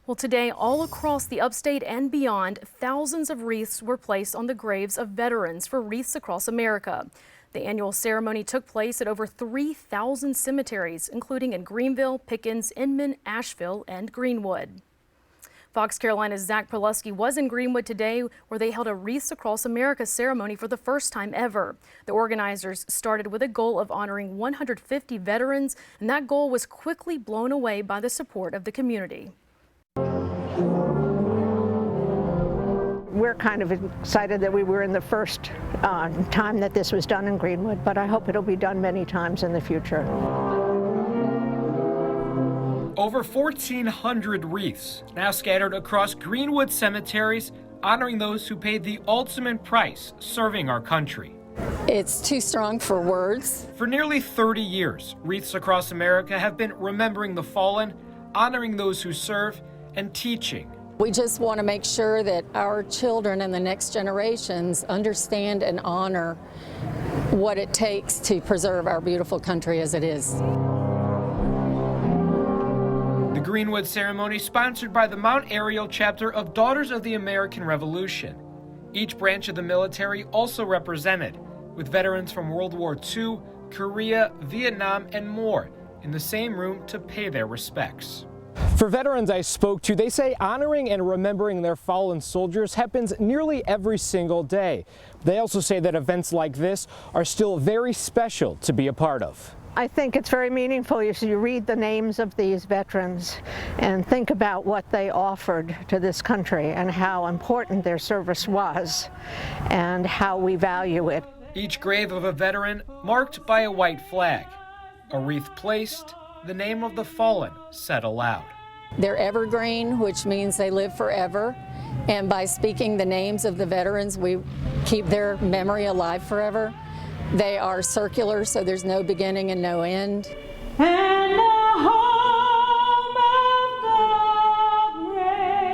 Well, today, all across the Upstate and beyond, thousands of wreaths were placed on the graves of veterans for Wreaths Across America. The annual ceremony took place at over 3,000 cemeteries, including in Greenville, Pickens, Inman, Asheville, and Greenwood. Fox Carolina's Zach Prelutsky was in Greenwood today, where they held a Wreaths Across America ceremony for the first time ever. The organizers started with a goal of honoring 150 veterans, and that goal was quickly blown away by the support of the community. We're kind of excited that we were in the first time that this was done in Greenwood, but I hope it'll be done many times in the future. Over 1,400 wreaths now scattered across Greenwood cemeteries, honoring those who paid the ultimate price serving our country. It's too strong for words. For nearly 30 years, Wreaths Across America have been remembering the fallen, honoring those who serve, and teaching. We just want to make sure that our children and the next generations understand and honor what it takes to preserve our beautiful country as it is. The Greenwood ceremony, sponsored by the Mount Ariel chapter of Daughters of the American Revolution. Each branch of the military also represented, with veterans from World War II, Korea, Vietnam, and more in the same room to pay their respects. For veterans I spoke to, they say honoring and remembering their fallen soldiers happens nearly every single day. They also say that events like this are still very special to be a part of. I think it's very meaningful. You read the names of these veterans and think about what they offered to this country and how important their service was and how we value it. Each grave of a veteran marked by a white flag. A wreath placed, the name of the fallen said aloud. They're evergreen, which means they live forever. And by speaking the names of the veterans, we keep their memory alive forever. They are circular, so there's no beginning and no end. And the home of the brave.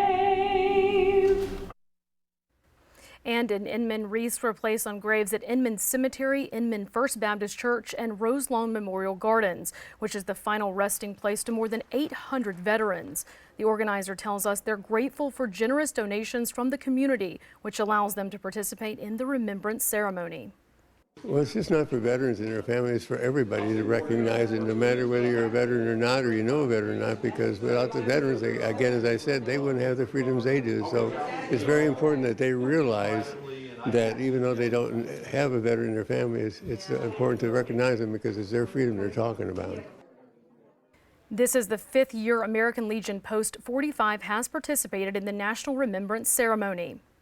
And in Inman, wreaths were placed on graves at Inman Cemetery, Inman First Baptist Church, and Roselawn Memorial Gardens, which is the final resting place to more than 800 veterans. The organizer tells us they're grateful for generous donations from the community, which allows them to participate in the remembrance ceremony. Well, it's just not for veterans and their families, it's for everybody to recognize it, no matter whether you're a veteran or not, or you know a veteran or not, because without the veterans, again, as I said, they wouldn't have the freedoms they do. So it's very important that they realize that even though they don't have a veteran in their family, it's important to recognize them because it's their freedom they're talking about. This is the 5th year American Legion Post 45 has participated in the National Remembrance Ceremony.